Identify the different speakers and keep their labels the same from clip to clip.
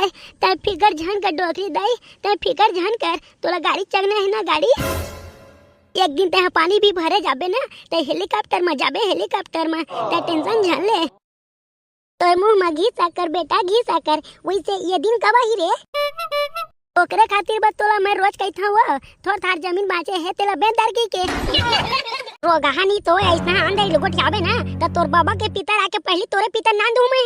Speaker 1: आए तब फिकर झन कर डोकरी दाई तब फिकर झन कर तोला गाड़ी चगना है ना गाड़ी एक दिन ते पानी भी भरे जाबे ना ते हेलीकॉप्टर में जाबे हेलीकॉप्टर में ते टेंशन झन ले तो मुंह में घी साकर बेटा घी साकर वैसे ये दिन कब ही रे ओकरे खातिर बस तोला मैं रोज कहता हुआ थोड़ थार जमीन बाचे है तेला बेदार के रोगाहानी तो ऐसा अंदर लोगोट जाबे ना तो तोर बाबा के पितर आके पहली तोरे पितर ना दूं मैं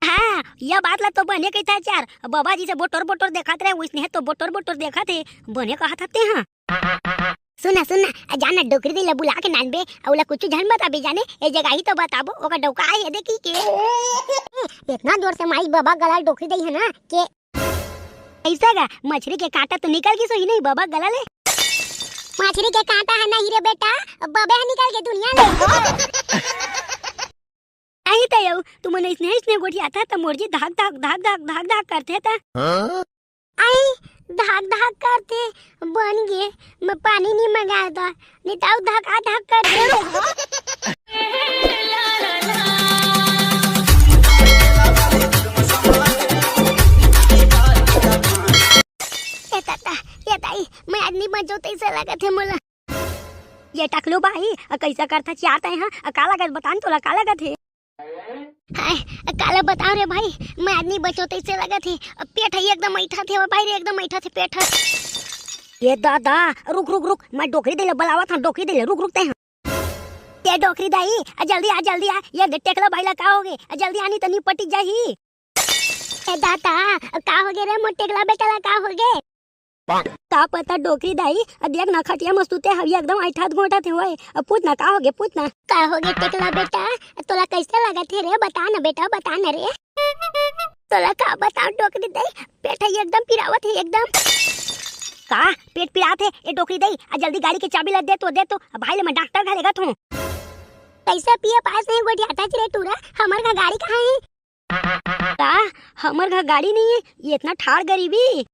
Speaker 1: हाँ यह बात ला तो बने कहता चार बाबा जी से बोटर बोटर देखत रहे उसने तो बोटर बोटर देखा थे बने कहा था हाँ सुना सुना जाना डोकरी दे बुला के नानबे औला कुछ झन बता बे जाने ए जगह ही तो बताबो ओका डौका है देखी के इतना जोर से माई बाबा गला डोकरी दई है ना के ऐसा गा मछली के कांटा तो निकल के सही नहीं बाबा गला ले मछली के कांटा है नहीं रे बेटा बाबे निकल के दुनिया ले आई तो यो तुम ने इसने गोठिया था तो मोरजी धाक धाक धाक धाक धाक धाक करते था आई धाक धाक करते बन गए मैं पानी नहीं मंगाया था नहीं तो धाक धाक करते ये ताई मैं आदमी बचो तैसे लगा थे मोला ये टकलो भाई कैसा करता चाहता है हां काला गत बतान तोला काला गत है हाय काला बताओ रे भाई मैं आदमी बचो तैसे लगा थे पेट है एकदम ऐठा थे भाई रे एकदम ऐठा थे पेट ये दादा रुक रुक रुक मैं डोकरी दे बुलावा था डोकरी दे रुक रुकते हैं ये डोकरी दाई जल्दी आ ये टेकला भाई ला का होगे जल्दी आनी तनी पटी जाही ए दादा का होगे रे मोटेकला बेटा ला का होगे का पता डोकरी दाई देख ना खटिया मस्तूते हवी एकदम ऐठा घोटा थे होए पूछ ना का होगे टेकला बेटा तोला कैसे लगा थे रे बता ना बेटा बता ना रे तोला का बताओ डोकरी दाई पेट है एकदम पिरावत है एकदम का पेट पिरात है ए डोकरी दाई जल्दी गाड़ी की चाबी ला दे तो भाई ले मैं डॉक्टर घरेगा तू कैसे पिए पास नहीं गोटी अटैच रे टूरा हमर का गाड़ी कहां है का हमर का गाड़ी नहीं है ये इतना ठाड़ गरीबी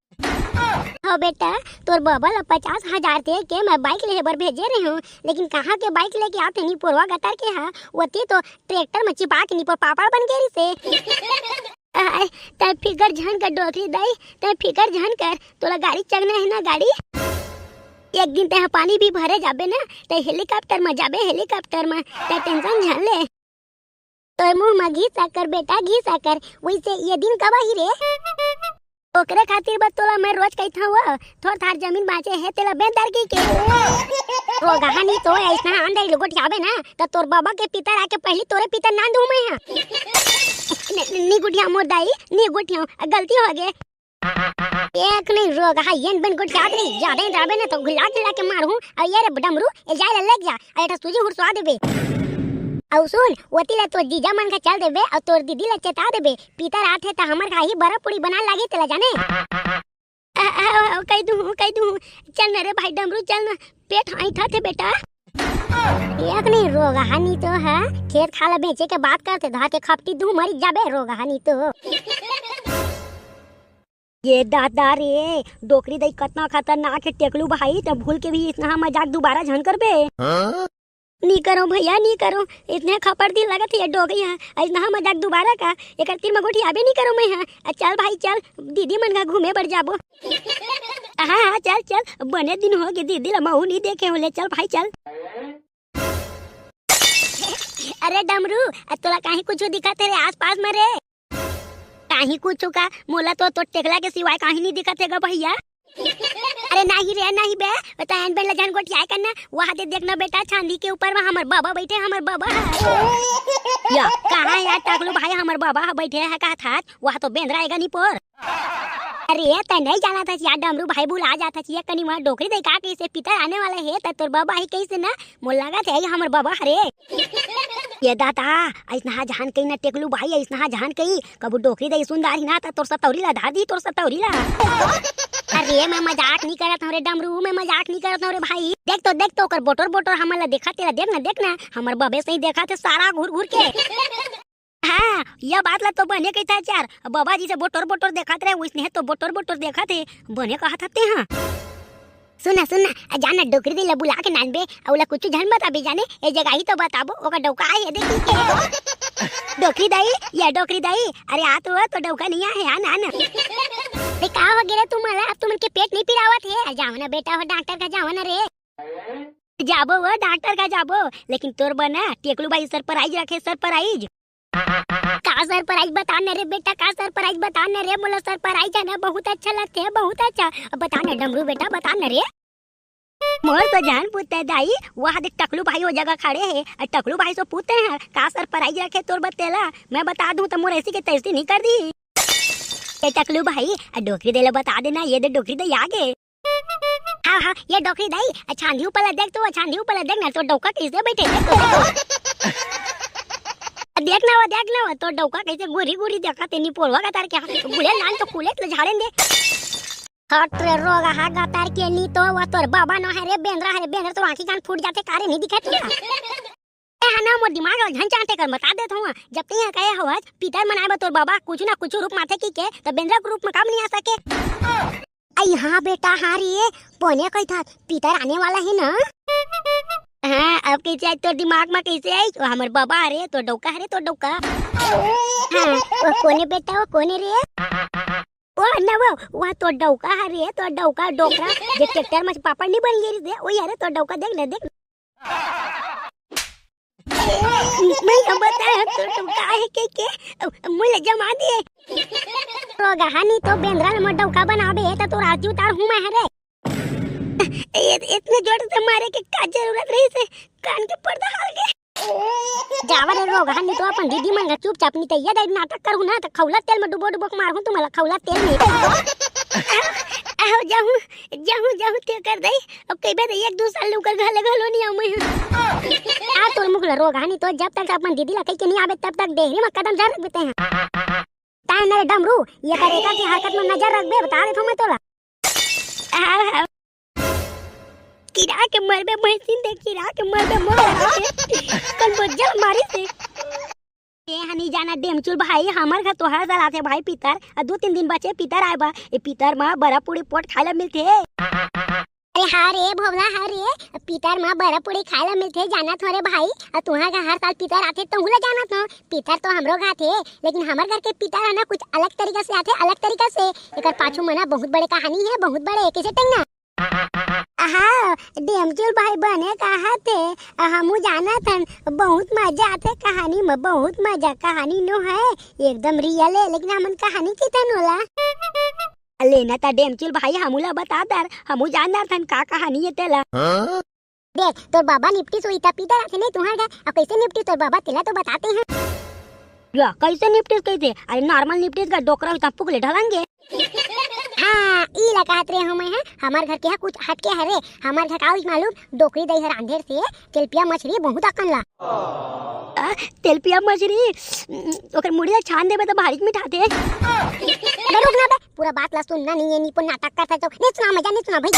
Speaker 1: हाँ बेटा तोर बाबा ला 50,000 दे के मैं बाइक ले बर भेजे रही हूँ लेकिन कहाँ के बाइक लेके आते नहीं पुरवा गटर के हाँ वती तो ट्रैक्टर में चिपा के नहीं पापड़ बन गई से तब फिकर झन कर डोकरी दाई तब फिकर झन कर तोला गाड़ी चगना है ना गाड़ी एक दिन ते पानी भी भरे जाबे ना ते हेलीकॉप्टर में जाबे हेलीकॉप्टर में ते टेंशन झन ले तो मुंह में घी साकर बेटा घी साकर वैसे ये दिन कब ही रे ओकरे खातिर बस तोला मैं रोज कहता हुआ थोड़ थार जमीन बाचे है तेला बेदार के रोगाहानी तो ऐसा अंदर लोगोट जाबे ना तो तोर बाबा के पितर आके पहली तोरे पितर ना दूं मैं नी गुठिया मोर दाई नी गुठिया गलती हो गए एक नहीं रोगा येन बन गुट याद नहीं ज्यादा जाबे ना तो गुला के मारू और ये रे डमरू ए जाय लग जा एटा तुझे हुरसवा देबे औ सुन ओती ला तो जीजा मन का चल देबे और तोर दीदी ला चेता देबे पीतर आथे त हमर खाही बड़ा पूरी बना लागे तेला जाने कह दूं चल ना रे भाई डमरू चल ना पेट ऐठा थे बेटा एक नहीं रोगाहानी तो है खेत खाला बेचे के बात करते धाते खपटी दू मरी जाबे रोगाहानी तो ये दादा रे डोकरी दई कतना खतरनाक है टेकलू भाई तब भूल के भी इतना मजाक दोबारा झन करबे नहीं करो भैया नहीं करो इतने खपर दिन लगा थे डोगई है इतना मजाक दोबारा का एक तीर में गोठी आबे नहीं करो मैं हाँ चल भाई चल दीदी मन का घूमे बढ़ जाबो हाँ चल बने दिन हो गए दीदी लमहू नहीं देखे होले चल भाई चल अरे डमरू तोला कहीं कुछ दिखा तेरे आस पास में रे कहीं कुछ का मोला तो टेकला के सिवाय कहीं नहीं दिखा तेगा भैया अरे नहीं रे नहीं बे बता एन बेला जान गोटिया करना वहां दे देखना बेटा चांदी के ऊपर में हमर बाबा बैठे हमर बाबा या कहां यार टकलू भाई हमर बाबा बैठे है का था वहां तो बेंद्रा आएगा नहीं पर अरे त नहीं जाना था यार डमरू भाई बुला जाता चाहिए कनी वहां डोकरी दे का कैसे पितर आने वाला है त तोर बाबा ही कैसे ना मोल लगा थे हमर बाबा हरे ये दाता ऐसना जान कई ना टेकलू भाई ऐसना जान कई कबू डोकरी दे सुंदर ही ना त तोर सतौरी ला धा दी तोर सतौरी ला अरे मैं मजाक नहीं करत हूं रे डमरू मैं मजाक नहीं करत हूं रे भाई देख तो कर बोटर हमला देखा तेरा देखना हमर बाबे से ही देखा थे सारा घूर के हाँ यह बात ला तो बने कहता चार बाबा जी से बोटर देखा रहे उसने तो बोटर देखा थे बने कहा था हाँ सुना जाना डोकरी दे बुला के नानबे औला कुछ झन बता भी जाने ए जगह ही तो बताबो ओका डौका है देखी के डोकरी दाई, या डोकरी दाई, अरे आ तो डोका नहीं आहे, आ ना ना। ते का वगैरे तुम्हाला तुमके पेट नहीं पिरावत है, जाओ ना बेटा हो डॉक्टर का जाओ ना रे। जाबो वो डॉक्टर का जाबो, लेकिन तोर बना टेकलू भाई सरप्राइज रखे, सरप्राइज। का सरप्राइज बता न रे बेटा, का सरप्राइज बता न रे, बोला सरप्राइज है ना, बहुत अच्छा लगते है, बहुत अच्छा। बता न डमरू बेटा, बता न रे। मोर तो जान पूछते है दाई, वहाँ देख टकलू भाई वो जगह खड़े है, टकलू भाई से पूछते हैं का सरप्राइज रखे तोर बतेला, मैं बता दूं तो मोर ऐसी के तैसी नहीं कर दी। टकलू भाई डोकरी दे बता देना, ये दे डोकरी दे आगे। हाँ हाँ ये डोकरी दाई, छांदी ऊपर देख तो, छांदी ऊपर देख ना तो डोका कैसे बैठे देख ना तो डोका कैसे गोरी गोरी देखा तेनी पोलवा का तार क्या गुले लाल तो कुले तो झाड़ें दे। हट रे रोगा हा गातार के नी तो वो तोर बाबा न है रे बेंद्रा तो आंखी कान फूट जाते कारे नहीं दिखत क्या ए हना मोर दिमाग झन चाहते कर बता देत हूं जब तक कहे हवा पितर मनाए तोर बाबा कुछ ना कुछ रूप माथे की के तो बेंद्रा के रूप में काम नहीं आ सके। आई हां बेटा हां रे पोने कही था पितर आने वाला है ना। हाँ अब कैसे आई तोर दिमाग में कैसे आई वो हमर बाबा रे तो डौका है रे तो डौका। हां वो कोने बेटा वो कोने रे वो ना वो तो डौका है रे तो डौका डोकरा जे ट्रैक्टर में पापड़ नहीं बन गई रे ओ यार तो डौका देख ले देख मैं अब बता तो डौका है के मुझे जमा दिए रोगा हानी तो बेंद्रा में डौका बनाबे तो राजू उतार हूं मैं रे इतने जोर से मारे के का जरूरत रही से कान के पर्दा हाल गए जावा रे रोगा हानी तो अपन दीदी मन चुपचाप नहीं तैयार है नाटक करू ना तो खौला तेल में डुबो डुबो मारू तुम्हारा खौला तेल नहीं आओ जाऊं ते कर दई अब कई बार एक दो साल लुकर घले घलो नहीं आऊ मैं आ तोर मुखला रोगा हानी तो जब तक अपन दीदी ला कह के नहीं आवे तब तक देहरी में कदम जा रखते हैं तान रे डमरू ये करेगा की हरकत में नजर रखबे बता दे मैं तोला हां किरा के मरबे मशीन दे किरा के मरबे मोर कल बज्जा मारी से ए हनी जाना डेमचुल भाई हमर घर तोहार दलाते भाई पितर 2-3 दिन बचे पितर आए बा ए पितर में बड़ा पूरी पोट खाला मिलथे। अरे हां रे भवला हां रे पितर में बड़ा पूरी खाला मिलथे जाना थोरे भाई तुहा का हर साल पितर आथे तो हुला जाना तो पितर तो हमरो घर थे लेकिन हमर घर के पितर आना कुछ अलग तरीका से आथे अलग तरीका से एकर पाछू मना बहुत बड़े कहानी है बहुत बड़े कैसे टेंगना हाँ डेमचुल भाई बने कहा थे हमू जाना था बहुत मजा आते कहानी में बहुत मजा कहानी नो है एकदम रियल है लेकिन हमन कहानी कितन होला लेना था डेमचुल भाई हमूला बता दर हमू जानना था का कहानी है तेला देख तोर बाबा निपटी सोई था पिता रखे नहीं तुम्हारा अब कैसे निपटी तोर बाबा तेला तो बताते हैं या कैसे निपटी कैसे अरे नॉर्मल निपटी का डोकरा उता पुगले ढलांगे हाँ ई लगात रे हम है हमार घर के है कुछ हट के है रे हमार घर काउज मालूम डोकरी दई हर अंधेर से तेलपिया मछली बहुत अकन ला तेलपिया मछली ओकर मुड़िया छान देबे तो भारी मिठाते रुक ना बे पूरा बात ला सुनना नहीं है नी पर नाटक करता तो नहीं सुना मजा नहीं सुना भाई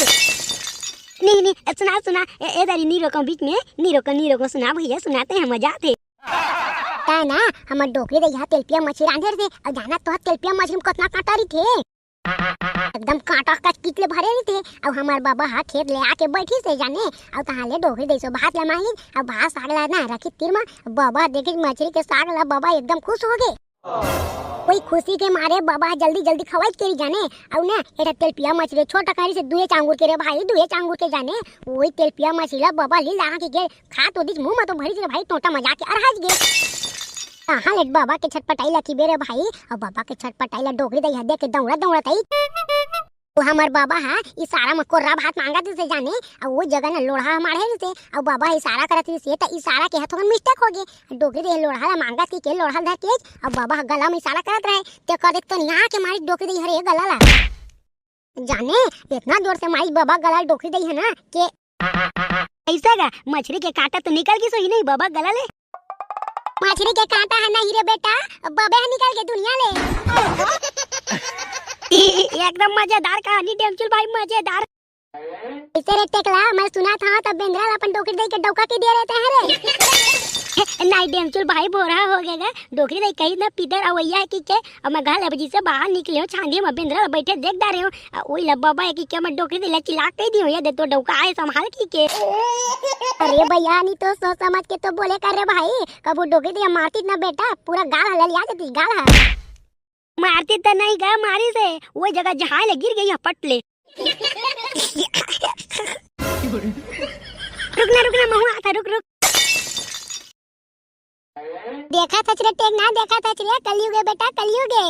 Speaker 1: नहीं सुना ए दारी नी रोको बीच में नी रोको सुना भैया सुनाते हैं मजा आते ता ना हमर डोकरी दई हा तेलपिया मछली अंधेर से और जाना तो तेलपिया मछली में कितना कांटा रही थे एकदम कांटा का कितले भरे नहीं थे अब हमार बाबा हा खेत ले आके बैठी से जाने अब कहां ले डोकरी दई सो भात लमाही अब भात साग ला ना रखी तीर में बाबा देखे मछली के साग ला बाबा एकदम खुश हो गए कोई खुशी के मारे बाबा जल्दी जल्दी खवाई के जाने अब ना एटा तेलपिया मछली छोटा कारी से दुए चांगुर के रे भाई दुए चांगुर के जाने वही तेलपिया मछली ला बाबा ली ला के गे खा तो दिस मुंह में तो भरी से भाई टोटा मजा के अरहाज गे हां लेट बाबा के छटपटाई ला की बेरे भाई और बाबा के छटपटाई ला डोकरी दई हदे के दौड़ा तई वो हमार बाबा हा इशारा में कोर्रा भात मांगा से जाने और वो जगह ना लोढ़ा मारे से और बाबा इशारा करत से त इशारा के हाथों में मिस्टेक हो गई डोकरी दे लोढ़ा ला मांगा के लोढ़ा धर के और बाबा गला में इशारा करत रहे ते कर देख तो यहां के मारी डोकरी दई हरे गला ला जाने इतना जोर से मारी बाबा गला डोकरी दई है ना के ऐसा का मछली के कांटा तो निकल गई सही नहीं बाबा गला ले मछली के कांटा है नहीं रे बेटा बाबे निकल के दुनिया ले एकदम मजेदार कहानी डेमचुल भाई मजेदार इसे रे टेकला मैं सुना था तब बेंद्रा अपन डोकरी दे के डौका के दे रहते हैं रे नहीं डेमचुल भाई भोरा हो गएगा डोकरी दई कहीं ना पिदर अवैया है कि के अब मैं घर बजी से बाहर निकले हो छांदी में बिंद्रा बैठे देख दा रहे हो ओई ला बाबा है कि क्या मैं डोकरी दई चिल्ला कह दी हो या दे तो डौका आए संभाल के अरे भैया नहीं तो सोच समझ के तो बोले कर रे भाई कब वो डोकरी दई मारती ना बेटा पूरा गाल हललिया देती गाल मारती तो नहीं गा मारी से वो जगह जहां ले गिर गई पटले रुकना महुआ आता रुक देखा था रे टेक ना देखा था रे कलयुगे बेटा कलयुगे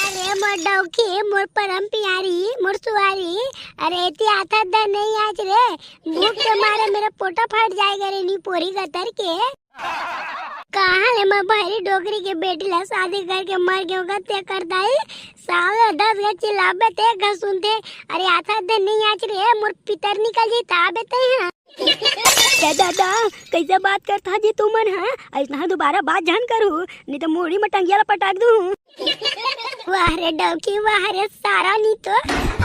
Speaker 1: अरे मोर डौकी मोर परम प्यारी मोर सुवारी अरे इतनी आता द नहीं आज रे भूख के मारे मेरा पोटा फट जाएगा रे नी पोरी कतर के कहाँ ले मैं बहरी डोगरी के बेटी ला शादी करके मर गयो गते करता है साले 10 गज चिल्लाबे ते घसुनते अरे आता द नहीं आज रे मोर पितर निकल जी ताबे ते हैं क्या दादा कैसे बात करता जी तू मन है ऐसा दोबारा बात जान करू नहीं तो मोड़ी में टंगिया पटाक दूं वाह रे डौकी वाह रे सारा नहीं तो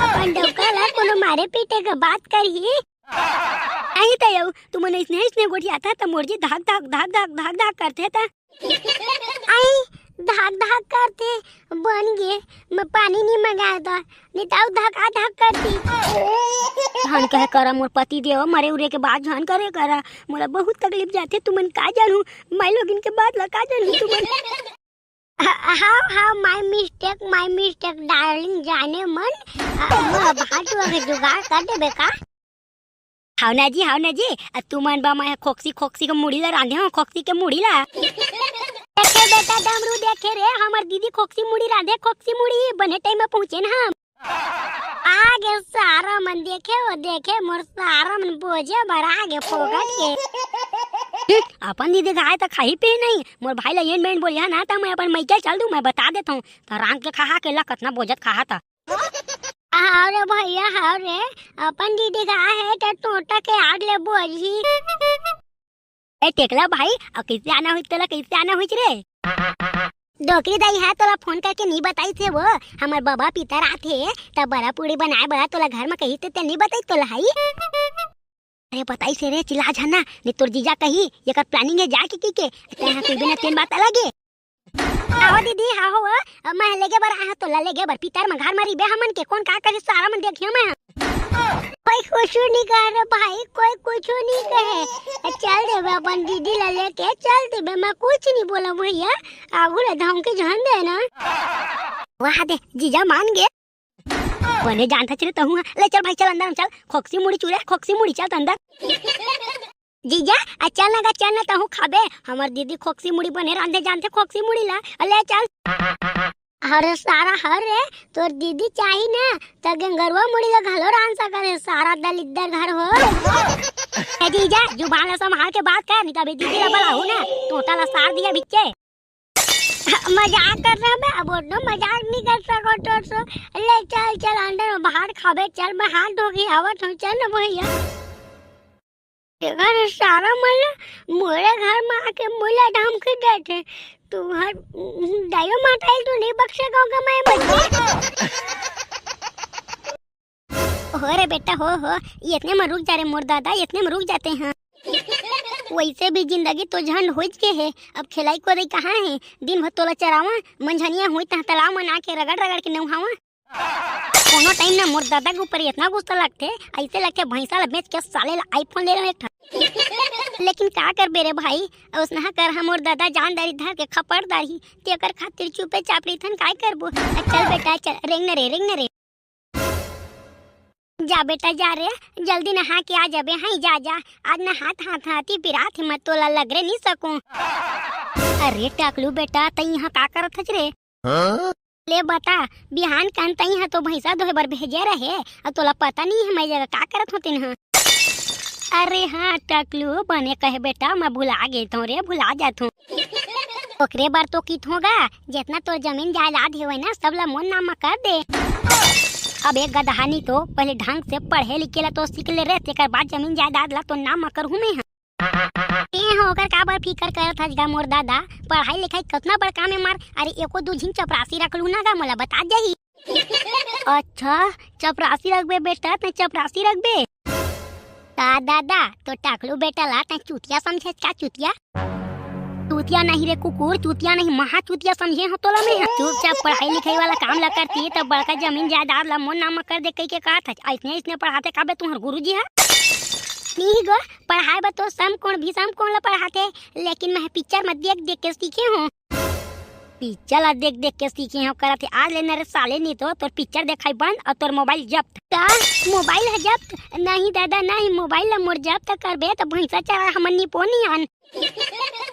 Speaker 1: अपन डौका ला कोनो मारे पीटे का बात करी आई तो यो तू मन इसने गोठिया था तो मोरजी धाक करते था आई धाक करते बन गए मैं पानी नहीं मंगाया था नहीं तो धाक करती धान कहे करा मोर पति देव मरे उरे के बाद धान करे करा मोला बहुत तकलीफ जाते तुमन का जानू मैं लोग इनके बाद ला का जानू तुमन हाउ माय मिस्टेक डार्लिंग जाने मन मैं भाटू के जुगाड़ कर दे बेका हाउ ना जी तुमन बा मैं खोक्सी के मुड़ी ला रांधे हो खोक्सी के मुड़ी ला देखे बेटा डमरू देखे रे हमार दीदी खोक्सी मुड़ी रांधे खोक्सी मुड़ी बने टाइम में पहुंचे ना हम आगे सारा मन देखे मोर सारा मन बोझे भरा आगे फोगट के अपन दीदी गाय तो खाई पे नहीं मोर भाई ला येन बेन बोलिया ना तो मैं अपन मैके चल दूं मैं बता देता हूं तो रांग के खा के ला कितना बोझत खा था हां रे भैया हां रे अपन दीदी गाय है तो टोटा के आग ले बोझी ए टेकला भाई अब कैसे आना हुई तला कैसे आना हुई रे डोकरी दाई है तोला फोन करके नहीं बताई थे वो हमार बाबा पितर आथे तब बड़ा पूरी बनाए बड़ा तोला घर में कही ते नहीं बताई तोला हाई अरे बताई से रे चिल्ला जाना नहीं तोर जीजा कही ये कर प्लानिंग है जा के ते हां कोई बिना तीन बात अलग है आओ दीदी हां हो मैं लेगे बर आ तोला लेगे बर पितर में घर मारी बे हमन के कौन का करे सारा मन देखियो मैं कोई कुछ नहीं कह रहा भाई कोई कुछ नहीं कहे चल दे अपन दीदी ला लेके चल दे मैं कुछ नहीं बोला भैया आगू धाम के जान दे ना वहां दे जीजा मान गए बने जानता चले तो हूं ले चल भाई चल अंदर चल खोक्सी मुड़ी चूरे खोक्सी मुड़ी चल अंदर जीजा चल ना तो हूं खाबे हमार दीदी खोक्सी मुड़ी बने रांधे जानते खोक्सी मुड़ी ला ले चल अरे सारा हर रे तोर दीदी चाहिए ना तो गंगरवा मुड़ी का घलो रान सा करे सारा दल इधर घर हो जीजा जुबान संभाल के बात कर नहीं तो अभी दीदी ला बुलाऊं ना टोटा ला सार दिया बिच्चे मजाक कर रहा मैं अब तो मजाक नहीं कर सको तो ले चल अंदर बाहर खाबे चल मैं हाथ धो के आवत हूं चल ना भैया घर सारा मतलब मोरे घर में आके मुला ढाम के बैठे तू हर दायो माता तो नहीं बख्शेगा मैं बच्चे हो रे बेटा हो इतने में रुक जा रे मोर दादा इतने में रुक जाते हैं वैसे भी जिंदगी तो झंड हो के है अब खिलाई को रही कहाँ है दिन भर तोला चरावा मंझनिया हुई तालाब में आके रगड़ के नहावा कोनो टाइम ना मोर दादा के ऊपर इतना गुस्सा लगते ऐसे लगते भैंसा ला बेच के साले ला आईफोन ले रहे लेकिन का कर बेरे भाई उसना कर हम और दादा जानदारी धर के खपरदारी तेकर खातिर चुपे चापड़ी थन काय करबो चल बेटा चल रेंग न रे जा बेटा जा रे जल्दी नहा के आ जाबे हां जा आज ना हाथी पिरात मत तोला लग रे नहीं सकूं अरे टाकलू बेटा तई यहां का करत हच रे ले बता बिहान कान तई है तो भैंसा दोहे बर भेजे रहे और तोला पता नहीं है मैं जगह का करत होतिन हां अरे हाँ टकलू बने कहे बेटा मैं भुला गई तो रे भुला जात हूँ ओकरे बार तो कित होगा जितना तो जमीन जायदाद है ना सब ला मोन नामा कर दे अब एक गदहानी तो पहले ढंग से पढ़े लिखे ला तो सीख ले रहे तेकर बाद जमीन जायदाद ला तो नाम कर हूँ मैं होकर का बार फिकर करत हजगा मोर दादा पढ़ाई लिखाई कितना बड़का में मार अरे एको दो झिन चपरासी रख लू ना गा मोला बता जाही अच्छा चपरासी रखबे बेटा ते चपरासी रखबे का दादा तो टाकलू बेटा ला तै चुतिया समझे का चुतिया? चुतिया नहीं रे कुकुर, चुतिया नहीं महा चुतिया समझे हो तोला में। चुपचाप पढ़ाई लिखाई वाला काम ला करती तब बड़का जमीन जायदाद ला मोन नाम कर दे कई के कहा था। ऐसने इसने पढ़ाते काबे तुम्हार गुरुजी है नहीं गो पढ़ाए बा तो सम कोण ला पढ़ाते, लेकिन मैं पिक्चर में देख देख के सीखे हूँ। पिक्चर ला देख देख के सीखे हो करते आज लेने रे साले नहीं तो तोर पिक्चर देखाई बंद और तोर मोबाइल जब्त। का मोबाइल है जब्त? नहीं दादा नहीं, मोबाइल ला मोर जब्त करबे तो भैंसा चरा हमन नी पोनी आन।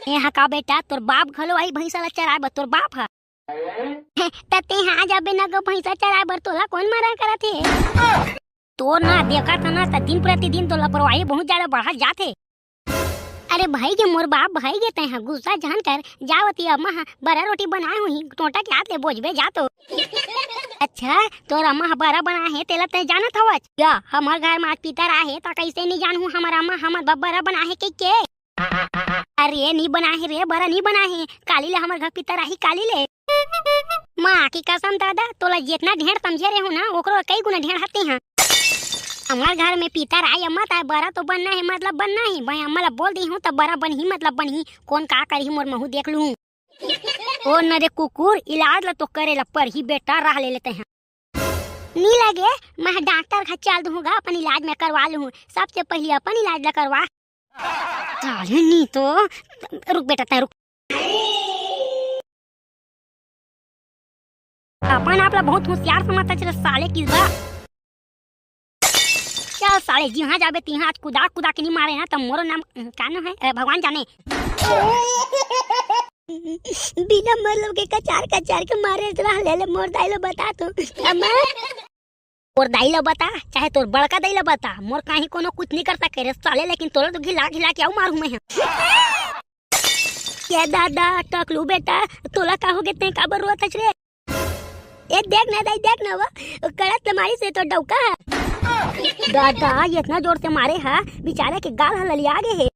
Speaker 1: यहाँ का बेटा तोर बाप घलो आई भैंसा ला चराए बर तोर बाप है तते हाँ जाबे ना गो भैंसा चराए बर तोला कौन मना करथे? तोर ना देखा था ना त दिन प्रतिदिन तो लापरवाही बहुत ज्यादा बढ़ा जाते। अरे भाई के मोर बाप भाई के तय गुस्सा जान कर जावती अम्मा बड़ा रोटी बनाए हुई टोटा के हाथ ले बोझबे जातो। अच्छा तोर अम्मा बड़ा बना है तेला तय जानत हवच क्या? हमार घर में पिता आहे त कैसे नहीं जानू हमार अम्मा हमार बाप बड़ा बना है के? अरे नहीं बना है रे, बड़ा नहीं बना है। काली ले हमार घर पिता रही काली ले माँ की कसम दादा तोला जितना ढेर समझे रहे हो ना ओकरो कई गुना ढेर हते हैं। हमार घर में पिता राय अम्मा ता बड़ा तो बनना है मतलब बनना है। भाई अम्मा ला बोल दी हूँ तो बड़ा बन ही मतलब बन ही। कौन का करी मोर महू देख लूँ। ओ न रे कुकुर इलाज ला तो करे ला पर ही बेटा रह ले लेते हैं। नहीं लगे मैं डॉक्टर घर चल दूंगा अपन इलाज में करवा लूँ। सबसे पहले अपन इलाज ला करवा नहीं तो रुक बेटा तय रुक। अपन आप ला बहुत होशियार समझता चला साले की चल साले जी हाँ जाबे तिहा आज कुदा कुदा के नहीं मारे ना तब मोरो नाम का नाम है भगवान जाने। बिना मतलब के कचार के मारे रह ले मोर दाइलो बता तो अम्मा मोर दाइलो बता चाहे तोर बड़का दाइलो बता मोर काहे कोनो कुछ नहीं कर सके रे साले, लेकिन तोला तो घिला के आऊ मारू मैं। ये दादा टकलू बेटा तोला का हो गए ते का बर रोत रे? ए देख ना वो कड़त तुम्हारी से तो डौका है। दादा इतना जोर से मारे है बेचारे के गाल हलिया गए है।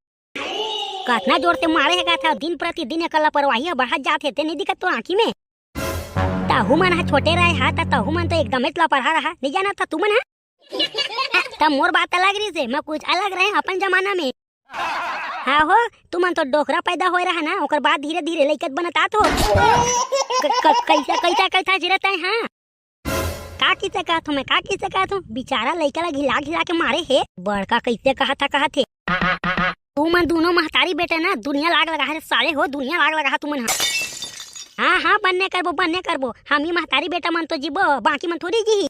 Speaker 1: कितना जोर से मारे है था दिन प्रतिदिन कला परवाही बढ़ा जाते थे नहीं दिक्कत तो आँखी में। ताहू मन है छोटे रहे हा ताहू मन तो एकदम लापरवाह रहा नहीं जाना था तू मन है तब मोर बात अलग रही से मैं कुछ अलग रहे अपन जमाना में। हाँ हो तुमन तो डोकरा पैदा हो रहा ना ओकर बाद धीरे धीरे लइकत बनता तो कैसा जिरता है। हाँ का किसे कहत हूँ बेचारा लइका ला घिला के मारे है बड़का कैसे कहा थे तू मन दोनों महतारी बेटे ना दुनिया लाग लगा है साले हो दुनिया लाग लगा तुमन। हाँ बनने करबो हम ही महतारी बेटा मन तो जीबो बाकी मन थोड़ी जी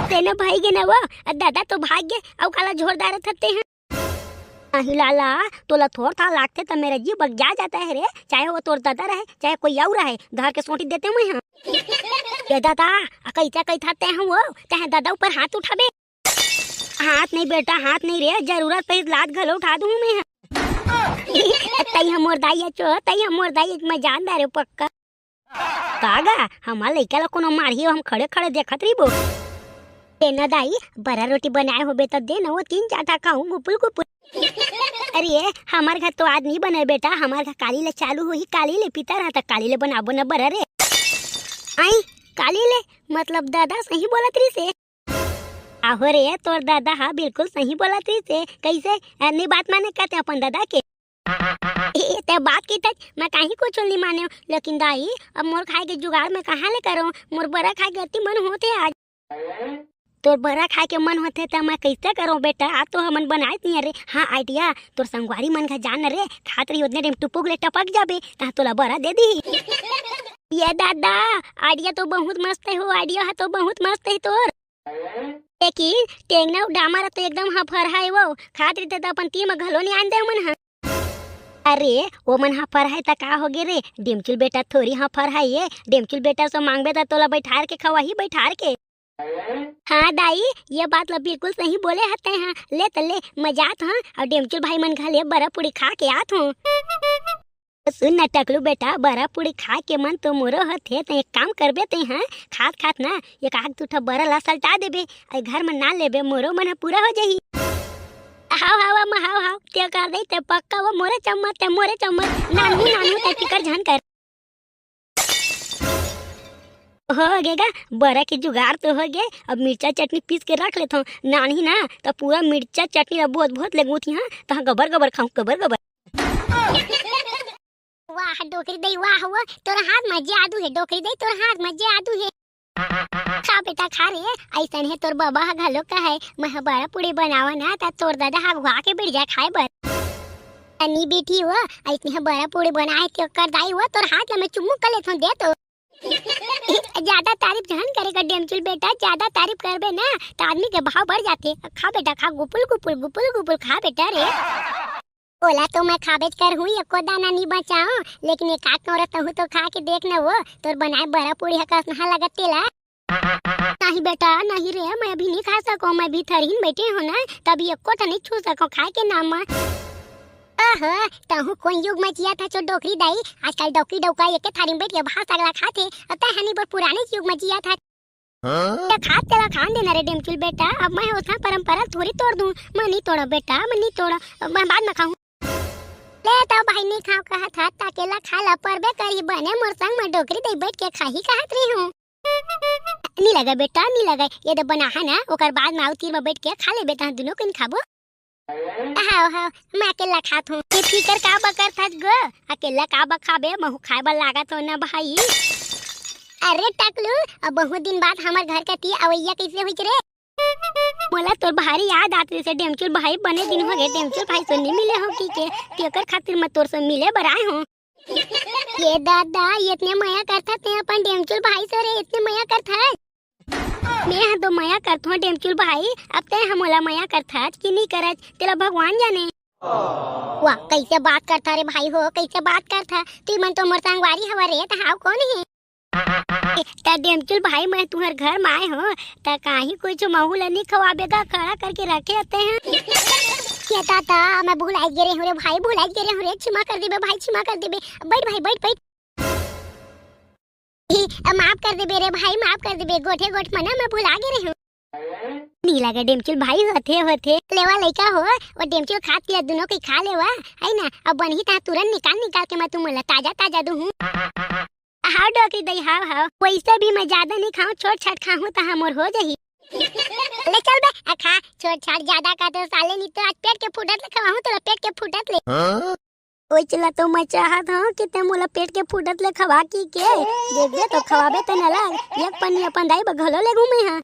Speaker 1: तेने भाई गे ना वो दादा तो भाग गए और काला जोरदार थते हैं। लाला तोला थोड़ था लागते तो मेरा जी बग जाता है रे, चाहे वो तोर दादा रहे चाहे कोई और रहे धर के सोटी देते मैं ये दादा कैसा थाते हैं वो चाहे दादा ऊपर हाथ उठाबे। हाथ नहीं बेटा हाथ नहीं रे जरूरत पे लात घलो उठा दूं मैं। तई हमोर दाई मैं जानदार रे पक्का कागा हमार लइका ला कोनो मारियो हम खड़े देखत रहीबो। तेना दाई बड़ा रोटी बनाए होबे तो दे ना वो 3-4 खाऊं गुपुल। अरे हमार घर तो आज नहीं बने बेटा हमार घर काली ले चालू हुई काली ले पीता रहा था काली ले बनाबो ना बरा रे। आई काली ले मतलब दादा सही बोलत रही से। आहो रे तोर दादा हाँ बिल्कुल सही बोलत रही से कैसे नहीं बात माने कहते अपन दादा के ते बात की तक मैं कहीं कुछ नहीं माने लेकिन दाई अब मोर खाए के जुगाड़ में कहाँ ले करो मोर बड़ा खाए के अति मन होते आज तोर बड़ा खाए के मन होते तो मैं कैसे करूँ बेटा आज तो हमन बनाए नहीं अरे। हाँ आइडिया तोर संगवारी मन का जान रे खात रही उतने टाइम टुपुक ले टपक जाबे ता तोला बड़ा दे दी। ये दादा आइडिया तो बहुत मस्त है हो आइडिया है तो बहुत मस्त है तोर लेकिन टेंगना डामर तो एकदम हफर है वो खात रही तो अपन ती में घलो नहीं आन दे मन। अरे वो मन हफर है ता का हो गे रे डेमचुल बेटा थोड़ी हफर है ये डेमचुल बेटा से मांगबे ता तोला बैठार के खवाही बैठार के। हाँ दाई ये बात ला बिल्कुल सही बोले हते हैं ले तले मजात हाँ और डेमचुल भाई मन घले बड़ा पूरी खा के आत हूँ। सुन न टकलू बेटा बड़ा पूरी खा के मन तो मोरो हथे तो एक काम करबे ते हाँ खात ना एक आग दूठा बड़ा ला सल्टा देबे घर में ना लेबे मोरो मन पूरा हो जाही। हाव ते कर दे ते पक्का वो मोरे चम्मच नानू ते फिकर झन कर। हो गएगा बड़ा के जुगाड़ तो हो गए। अब मिर्चा चटनी पीस के रख लेता हूँ, नानी ना तो पूरा मिर्चा चटनी ला बहुत बहुत लगू थी। हाँ तो गबर गबर खाऊं, गबर गबर। वाह डोकरी दई वाह हुआ, तोरा हाथ में जादू है। डोकरी दई तोरा हाथ में जादू है। खा बेटा खा रे, ऐसा है तोर बाबा हा घलो का है मैं बड़ा पूड़ी बनावा ना ता तोर दादा हा घुआ के बैठ जा खाए बर। अन्नी बेटी हुआ ऐसे बड़ा पूड़ी बनाए के कर दाई हुआ तोर हाथ ला मैं चुम्मू कर लेता हूं, दे तो। ज्यादा तारीफ जहन करेगा डेमचुल बेटा, ज्यादा तारीफ करबे ना तो आदमी के भाव बढ़ जाते। खा बेटा खा, गुपुल गुपुल गुपुल गुपुल खा बेटा रे। ओला तो मैं खाबेज कर हूँ, एको दाना नहीं बचाऊं, लेकिन एक आठ औरत हूँ तो खा के देखना वो तोर बनाए बड़ा पूड़ी हका नहा लगा तेला। नहीं बेटा नहीं रे, मैं अभी नहीं खा सको, मैं भी थरीन बैठे हो ना तभी एको तो नहीं छू सको खाए के नाम में। तहु कोई युग में जिया था जो डोकरी दाई, आजकल डोकरी डोका एक थारी में बैठ के भात अगला खाते, अतः हनी पर पुराने युग में जिया था। खा तेरा खान देना रे डेमचुल बेटा, अब मैं होता परंपरा थोड़ी तोड़ दूं। मैं नहीं तोड़ा बेटा, मैं नहीं तोड़ा, मैं बाद में खाऊं। ले तो भाई नहीं खाओ कहा था ताकेला खाला परबे करी बने मोर संग में डोकरी दई बैठ के खाही कहत रही हूं। नहीं लगा बेटा नहीं लगा, ये तो बना है ना ओकर बाद में आउ तीर में बैठ के खा ले बेटा, दोनों किन खाबो। हां हां मैं अकेला खात हूं। ये फिकर का बकर था गो, अकेला का बखाबे महू खाए बा लागत हो ना भाई। अरे टकलू अब बहुत दिन बाद हमार घर का ती अवैया कैसे हुई रे? बोला तो भारी याद आते से डेमचुल भाई बने दिन हो गए, डेमचुल भाई से नहीं मिले हो की के तेकर खातिर मैं तोर से मिले बराए हूं। ये दादा ये इतने माया करता ते अपन डेमचुल भाई से रे, इतने माया करता है। मैं तो माया करता हूं डेमचुल भाई, अब ते हमला माया करता कि नहीं करत तेरा भगवान जाने। वाह कैसे बात करता रे भाई हो, कैसे बात करता तू मन तो मोर संगवारी हवा रे, त हाउ कौन है? ता डेमचुल भाई मैं तुम्हारे घर में आए हो ता काहे कुछ महू ला नहीं खवाबेगा, खड़ा करके रखे आते हैं। क्या ताता मैं भुलाई गिरे हो रे भाई, भुलाई गिरे हो रे, क्षमा कर देबे भाई, क्षमा कर देबे। बैठ भाई बैठ बैठ, माफ कर देबे रे भाई, माफ कर देबे, गोठे गोठ मना मैं भुला गिरे हूं। नहीं लगा डेमचुल भाई होते होते लेवा लइका हो और डेमचुल खा के दोनों के खा लेवा है ना। अब बनही ता तुरंत निकाल निकाल के मैं तुमला ताजा ताजा दूं। हाउ डोकरी दई हाउ हाउ, वैसे भी मैं ज्यादा नहीं खाऊं, छोट छाट खाऊं तो हमर हो जाही। ले चल बे खा, छोट छाट ज्यादा का तो साले नहीं तो आज पेट के फुटत ले खवाऊं, तो पेट के फुटत ले। ओए चला तो मैं चाहत हूं कि ते मोला पेट के फुटत ले खवा की के देख दे तो खवाबे तो न लग, एक पन्नी अपन दाई बघलो ले घूमे हां।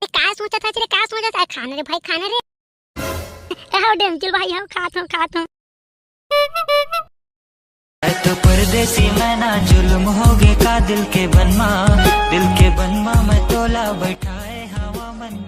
Speaker 1: का सोचा था रे, का सोचा था? खाना रे भाई खाना रे। हाउ डेमचुल भाई हाउ खात हूं।
Speaker 2: तो परदेसी मैं ना जुल्म हो गए का दिल के बनवा मैं तोला बैठाए हवा मंडी।